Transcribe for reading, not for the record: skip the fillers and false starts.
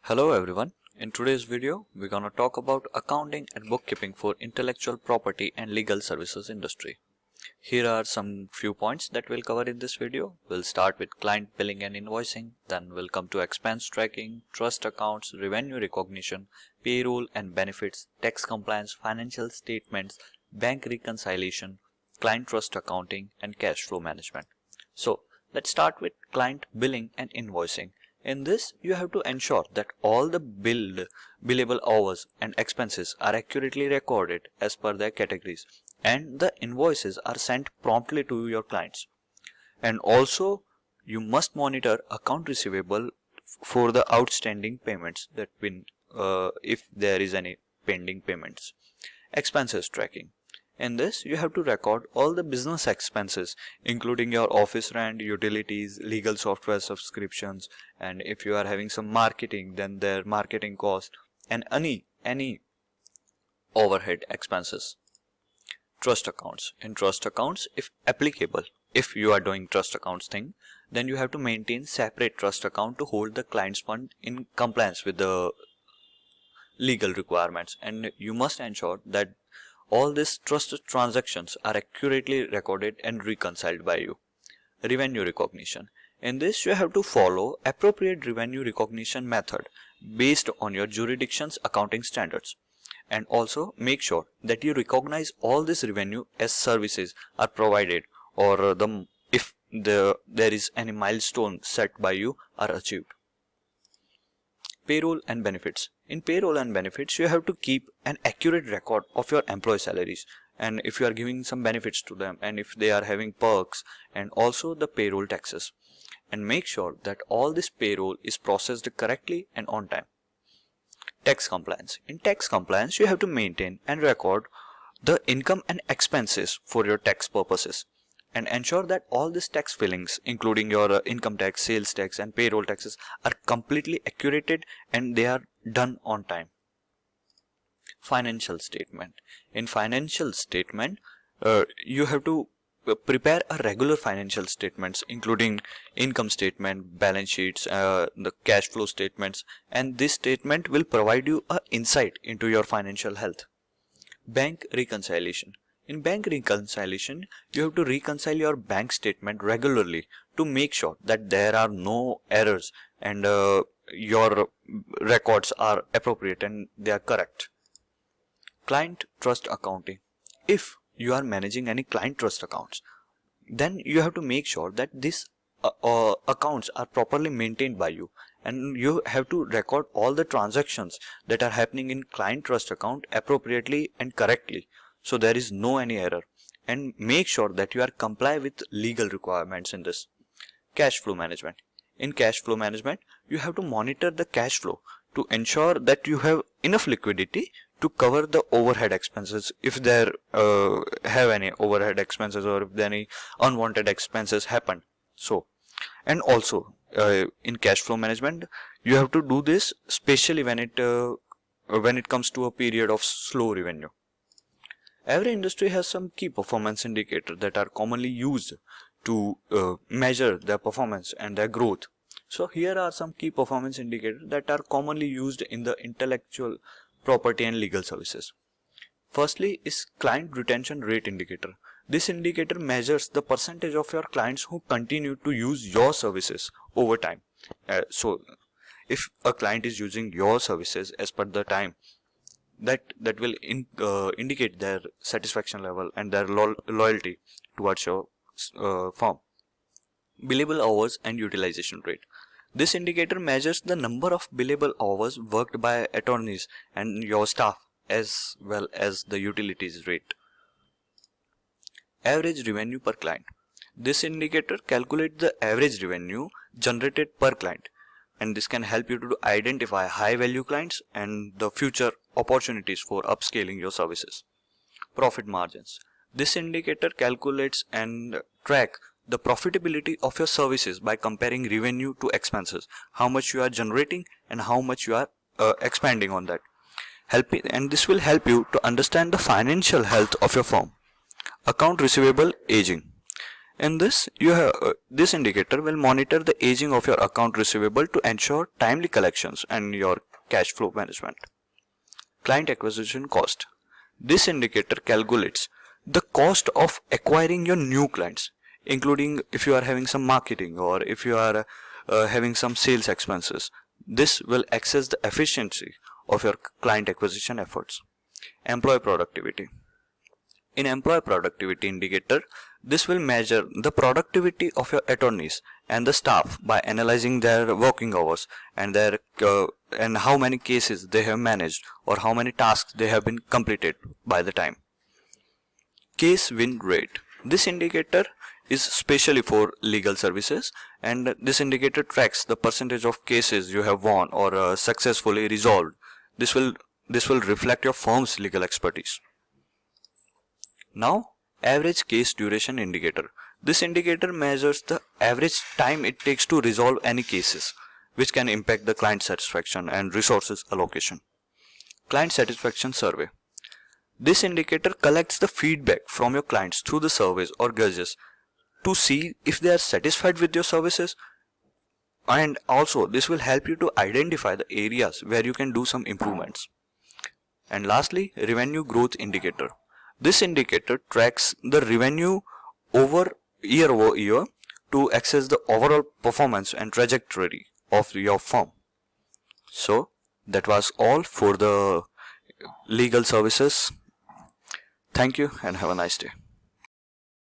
Hello everyone. In today's video, we're gonna talk about accounting and bookkeeping for intellectual property and legal services industry. Here are some few points that we'll cover in this video. We'll start with client billing and invoicing, then we'll come to expense tracking, trust accounts, revenue recognition, payroll and benefits, tax compliance, financial statements, bank reconciliation, client trust accounting, and cash flow management. So let's start with client billing and invoicing. In this, you have to ensure that all the billable hours and expenses are accurately recorded as per their categories, and the invoices are sent promptly to your clients. And also, you must monitor account receivable for the outstanding payments that if there is any pending payments. Expenses tracking. In this, you have to record all the business expenses, including your office rent, utilities, legal software subscriptions, and if you are having some marketing, then their marketing cost, and any overhead expenses. Trust accounts. In trust accounts, if applicable, if you are doing trust accounts thing, then you have to maintain separate trust account to hold the client's fund in compliance with the legal requirements, and you must ensure that all these trust transactions are accurately recorded and reconciled by you. Revenue recognition. In this, you have to follow appropriate revenue recognition method based on your jurisdiction's accounting standards. And also make sure that you recognize all this revenue as services are provided, or if there is any milestone set by you are achieved. Payroll and benefits. In payroll and benefits, you have to keep an accurate record of your employee salaries, and if you are giving some benefits to them, and if they are having perks, and also the payroll taxes. And make sure that all this payroll is processed correctly and on time. Tax compliance. In tax compliance, you have to maintain and record the income and expenses for your tax purposes, and ensure that all these tax fillings, including your income tax, sales tax, and payroll taxes, are completely accurate and they are done on time. Financial statement. In financial statement, you have to prepare a regular financial statements, including income statement, balance sheets, the cash flow statements, and this statement will provide you an insight into your financial health. Bank reconciliation. In bank reconciliation, you have to reconcile your bank statement regularly to make sure that there are no errors and your records are appropriate and they are correct. Client trust accounting. If you are managing any client trust accounts, then you have to make sure that these accounts are properly maintained by you, and you have to record all the transactions that are happening in client trust account appropriately and correctly, so there is no any error, and make sure that you are comply with legal requirements in this. Cash flow management. In cash flow management, you have to monitor the cash flow to ensure that you have enough liquidity to cover the overhead expenses if there have any overhead expenses, or if any unwanted expenses happen. So, and also in cash flow management, you have to do this especially when it comes to a period of slow revenue. Every industry has some key performance indicators that are commonly used to measure their performance and their growth. So here are some key performance indicators that are commonly used in the intellectual property and legal services. Firstly is client retention rate indicator. This indicator measures the percentage of your clients who continue to use your services over time. So if a client is using your services as per the time, that will indicate their satisfaction level and their loyalty towards your firm. Billable hours and utilization rate. This indicator measures the number of billable hours worked by attorneys and your staff, as well as the utilities rate. Average revenue per client. This indicator calculates the average revenue generated per client, and this can help you to identify high value clients and the future opportunities for upscaling your services. Profit margins. This indicator calculates and track the profitability of your services by comparing revenue to expenses, how much you are generating and how much you are expanding on that. And this will help you to understand the financial health of your firm. Account receivable aging. In this, this indicator will monitor the aging of your account receivable to ensure timely collections and your cash flow management. Client acquisition cost. This indicator calculates the cost of acquiring your new clients, including if you are having some marketing or if you are having some sales expenses. This will assess the efficiency of your client acquisition efforts. Employee productivity. In employee productivity indicator, this will measure the productivity of your attorneys and the staff by analyzing their working hours and their and how many cases they have managed or how many tasks they have been completed by the time. Case win rate. This indicator is specially for legal services, and this indicator tracks the percentage of cases you have won or successfully resolved. This will reflect your firm's legal expertise. Now, average case duration indicator. This indicator measures the average time it takes to resolve any cases, which can impact the client satisfaction and resources allocation. Client satisfaction survey. This indicator collects the feedback from your clients through the surveys or gauges to see if they are satisfied with your services, and also this will help you to identify the areas where you can do some improvements. And lastly, revenue growth indicator. This indicator tracks the revenue over year to assess the overall performance and trajectory of your firm. So that was all for the legal services. Thank you and have a nice day.